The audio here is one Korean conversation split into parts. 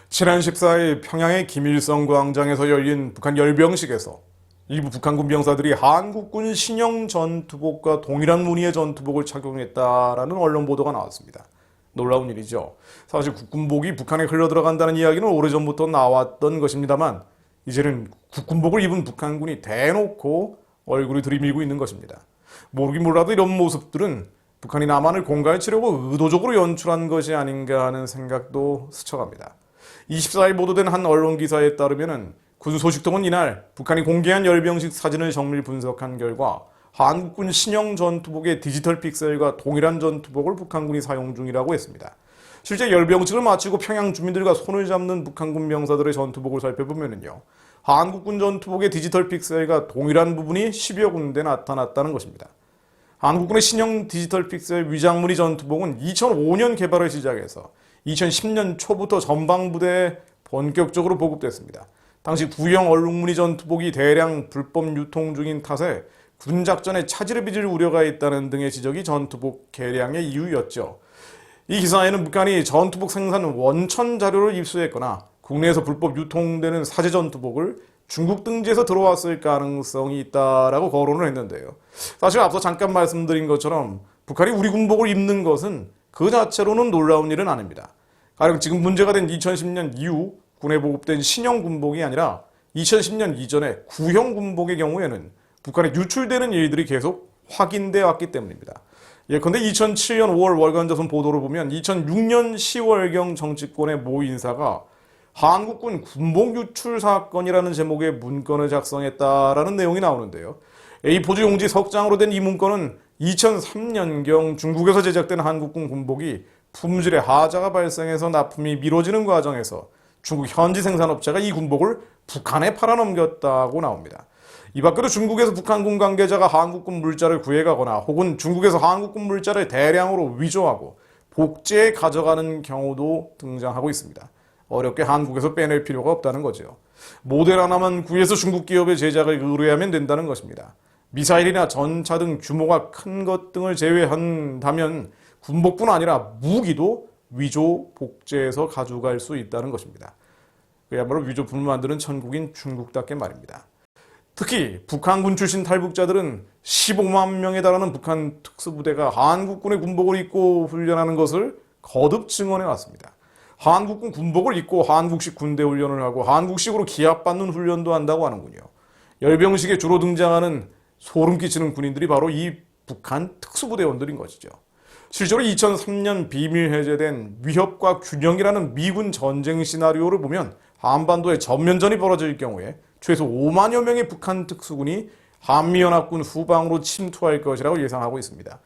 지난 14일 평양의 김일성 광장에서 열린 북한 열병식에서 일부 북한군 병사들이 한국군 신형 전투복과 동일한 무늬의 전투복을 착용했다라는 언론 보도가 나왔습니다. 놀라운 일이죠. 사실 국군복이 북한에 흘러들어간다는 이야기는 오래전부터 나왔던 것입니다만 이제는 국군복을 입은 북한군이 대놓고 얼굴을 들이밀고 있는 것입니다. 모르긴 몰라도 이런 모습들은 북한이 남한을 공갈치려고 의도적으로 연출한 것이 아닌가 하는 생각도 스쳐갑니다. 24일 보도된 한 언론 기사에 따르면 군 소식통은 이날 북한이 공개한 열병식 사진을 정밀 분석한 결과 한국군 신형 전투복의 디지털 픽셀과 동일한 전투복을 북한군이 사용 중이라고 했습니다. 실제 열병식을 마치고 평양 주민들과 손을 잡는 북한군 병사들의 전투복을 살펴보면요, 한국군 전투복의 디지털 픽셀과 동일한 부분이 10여 군데 나타났다는 것입니다. 한국군의 신형 디지털 픽셀 위장무늬 전투복은 2005년 개발을 시작해서 2010년 초부터 전방부대에 본격적으로 보급됐습니다. 당시 구형 얼룩무늬 전투복이 대량 불법 유통 중인 탓에 군작전에 차질을 빚을 우려가 있다는 등의 지적이 전투복 개량의 이유였죠. 이 기사에는 북한이 전투복 생산 원천 자료를 입수했거나 국내에서 불법 유통되는 사제 전투복을 중국 등지에서 들어왔을 가능성이 있다라고 거론을 했는데요. 사실 앞서 잠깐 말씀드린 것처럼 북한이 우리 군복을 입는 것은 그 자체로는 놀라운 일은 아닙니다. 가령 지금 문제가 된 2010년 이후 군에 보급된 신형 군복이 아니라 2010년 이전의 구형 군복의 경우에는 북한에 유출되는 일들이 계속 확인되어 왔기 때문입니다. 예컨대 2007년 5월 월간조선 보도를 보면 2006년 10월경 정치권의 모 인사가 한국군 군복 유출 사건이라는 제목의 문건을 작성했다라는 내용이 나오는데요. A4지 용지 석 장으로 된 이 문건은 2003년경 중국에서 제작된 한국군 군복이 품질에 하자가 발생해서 납품이 미뤄지는 과정에서 중국 현지 생산업체가 이 군복을 북한에 팔아넘겼다고 나옵니다. 이 밖에도 중국에서 북한군 관계자가 한국군 물자를 구해가거나 혹은 중국에서 한국군 물자를 대량으로 위조하고 복제해 가져가는 경우도 등장하고 있습니다. 어렵게 한국에서 빼낼 필요가 없다는 거죠. 모델 하나만 구해서 중국 기업의 제작을 의뢰하면 된다는 것입니다. 미사일이나 전차 등 규모가 큰 것 등을 제외한다면 군복뿐 아니라 무기도 위조 복제해서 가져갈 수 있다는 것입니다. 그야말로 위조품을 만드는 천국인 중국답게 말입니다. 특히 북한군 출신 탈북자들은 15만 명에 달하는 북한 특수부대가 한국군의 군복을 입고 훈련하는 것을 거듭 증언해 왔습니다. 한국군 군복을 입고 한국식 군대 훈련을 하고 한국식으로 기합받는 훈련도 한다고 하는군요. 열병식에 주로 등장하는 소름 끼치는 군인들이 바로 이 북한 특수부대원들인 것이죠. 실제로 2003년 비밀 해제된 위협과 균형이라는 미군 전쟁 시나리오를 보면 한반도에 전면전이 벌어질 경우에 최소 5만여 명의 북한 특수군이 한미연합군 후방으로 침투할 것이라고 예상하고 있습니다.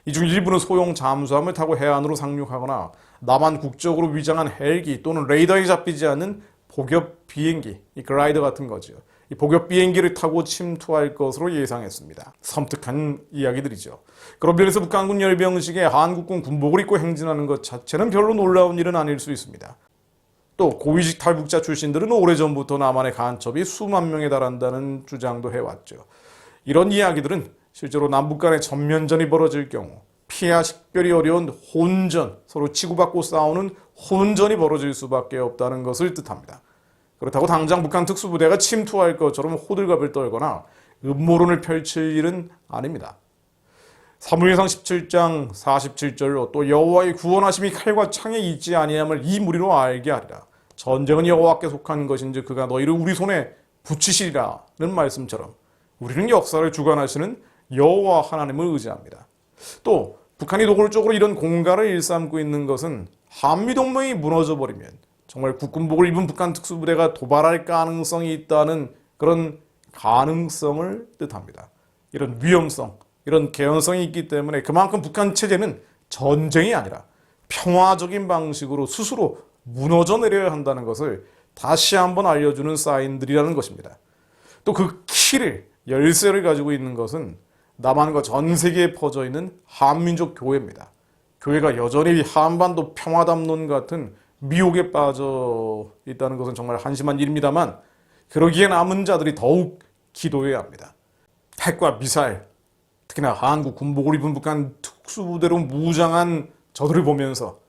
이 중 일부는 소형 잠수함을 타고 해안으로 상륙하거나 남한 국적으로 위장한 헬기 또는 레이더에 잡히지 않는 복엽 비행기, 이 글라이더 같은 거죠. 이 복엽 비행기를 타고 침투할 것으로 예상했습니다. 섬뜩한 이야기들이죠. 그런 면에서 북한군 열병식에 한국군 군복을 입고 행진하는 것 자체는 별로 놀라운 일은 아닐 수 있습니다. 또 고위직 탈북자 출신들은 오래전부터 남한의 간첩이 수만 명에 달한다는 주장도 해왔죠. 이런 이야기들은 실제로 남북 간의 전면전이 벌어질 경우 피하 식별이 어려운 혼전, 서로 치고받고 싸우는 혼전이 벌어질 수밖에 없다는 것을 뜻합니다. 그렇다고 당장 북한 특수부대가 침투할 것처럼 호들갑을 떨거나 음모론을 펼칠 일은 아닙니다. 사무엘상 17장 47절로 또 여호와의 구원하심이 칼과 창에 있지 아니함을 이 무리로 알게 하리라. 전쟁은 여호와께 속한 것인지 그가 너희를 우리 손에 붙이시리라는 말씀처럼 우리는 역사를 주관하시는 여호와 하나님을 의지합니다. 또 북한이 노골적으로 이런 공갈을 일삼고 있는 것은 한미동맹이 무너져버리면 정말 국군복을 입은 북한 특수부대가 도발할 가능성이 있다는 그런 가능성을 뜻합니다. 이런 위험성, 이런 개연성이 있기 때문에 그만큼 북한 체제는 전쟁이 아니라 평화적인 방식으로 스스로 무너져 내려야 한다는 것을 다시 한번 알려주는 사인들이라는 것입니다. 또 그 키를, 열쇠를 가지고 있는 것은 남한과 전 세계에 퍼져 있는 한민족 교회입니다. 교회가 여전히 한반도 평화담론 같은 미혹에 빠져 있다는 것은 정말 한심한 일입니다만 그러기에 남은 자들이 더욱 기도해야 합니다. 핵과 미사일, 특히나 한국 군복을 입은 북한 특수부대로 무장한 저들을 보면서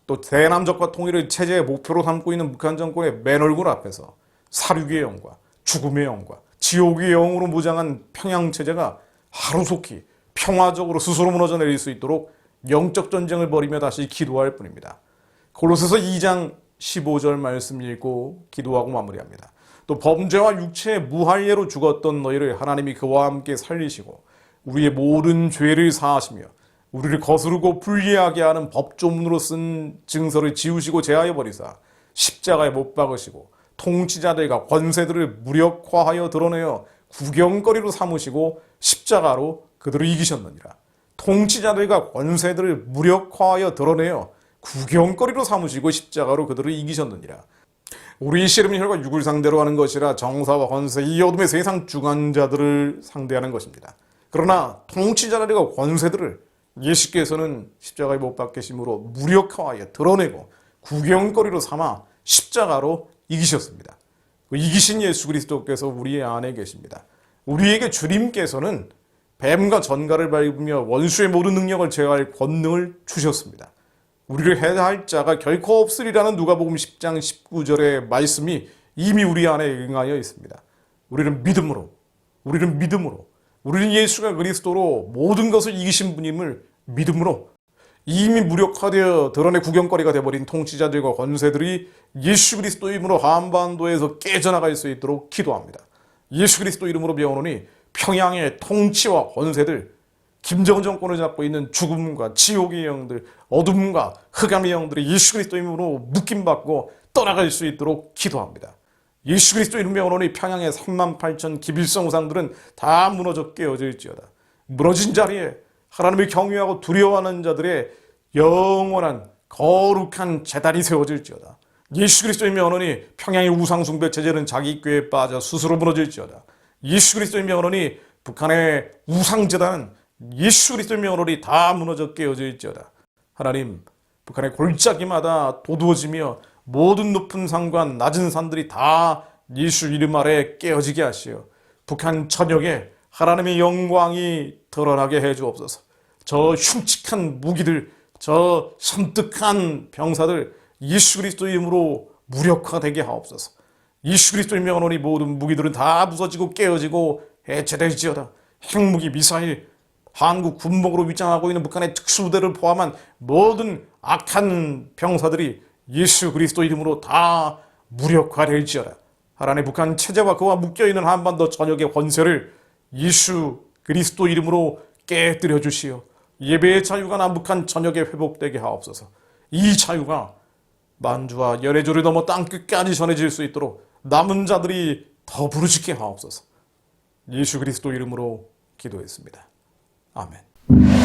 또 대남적과 통일을 체제의 목표로 삼고 있는 북한 정권의 맨 얼굴 앞에서 사륙의 영과 죽음의 영과 지옥의 영으로 무장한 평양 체제가 하루속히 평화적으로 스스로 무너져 내릴 수 있도록 영적 전쟁을 벌이며 다시 기도할 뿐입니다. 골로새서 2장 15절 말씀 읽고 기도하고 마무리합니다. 또 범죄와 육체의 무할례로 죽었던 너희를 하나님이 그와 함께 살리시고 우리의 모든 죄를 사하시며 우리를 거스르고 불리하게 하는 법조문으로 쓴 증서를 지우시고 제하여 버리사 십자가에 못 박으시고 통치자들과 권세들을 무력화하여 드러내어 구경거리로 삼으시고 십자가로 그들을 이기셨느니라. 통치자들과 권세들을 무력화하여 드러내어 구경거리로 삼으시고 십자가로 그들을 이기셨느니라. 우리 씨름은 혈과 육을 상대로 하는 것이라 정사와 권세 이 어둠의 세상 주관자들을 상대하는 것입니다. 그러나 통치자들과 권세들을 예수께서는 십자가에 못 박히심으로 무력화하여 드러내고 구경거리로 삼아 십자가로 이기셨습니다. 그 이기신 예수 그리스도께서 우리 안에 계십니다. 우리에게 주님께서는 뱀과 전갈을 밟으며 원수의 모든 능력을 제어할 권능을 주셨습니다. 우리를 해할 자가 결코 없으리라는 누가복음 10장 19절의 말씀이 이미 우리 안에 응하여 있습니다. 우리는 믿음으로 우리는 예수가 그리스도로 모든 것을 이기신 분임을 믿음으로 이미 무력화되어 드러내 구경거리가 되어버린 통치자들과 권세들이 예수 그리스도 이름으로 한반도에서 깨져나갈 수 있도록 기도합니다. 예수 그리스도 이름으로 명하노니 평양의 통치와 권세들, 김정은 정권을 잡고 있는 죽음과 지옥의 영들, 어둠과 흑암의 영들이 예수 그리스도 이름으로 묶임받고 떠나갈 수 있도록 기도합니다. 예수 그리스도 이름 명하노니 평양의 38,000 기빌성 우상들은 다 무너져 깨어질지어다. 무너진 자리에 하나님을 경외하고 두려워하는 자들의 영원한 거룩한 제단이 세워질지어다. 예수 그리스도의 명하노니 평양의 우상 숭배 체제는 자기 꾀에 빠져 스스로 무너질지어다. 예수 그리스도의 명하노니 북한의 우상 제단은 예수 그리스도의 명하노니 다 무너져 깨어질지어다. 하나님, 북한의 골짜기마다 도두어지며 모든 높은 산과 낮은 산들이 다 예수 이름 아래 깨어지게 하시어 북한 전역에 하나님의 영광이 드러나게 해 주옵소서. 저 흉측한 무기들, 저 섬뜩한 병사들 예수 그리스도 이름으로 무력화되게 하옵소서. 예수 그리스도의 명하노니 모든 무기들은 다 부서지고 깨어지고 해체될지어다. 핵무기, 미사일, 한국 군목으로 위장하고 있는 북한의 특수부대를 포함한 모든 악한 병사들이 예수 그리스도 이름으로 다 무력화될지어다. 하나님의 북한 체제와 그와 묶여있는 한반도 전역의 권세를 예수 그리스도 이름으로 깨뜨려 주시어 예배의 자유가 남북한 전역에 회복되게 하옵소서. 이 자유가 만주와 열애조를 넘어 땅끝까지 전해질 수 있도록 남은 자들이 더 부르짖게 하옵소서. 예수 그리스도 이름으로 기도했습니다. 아멘.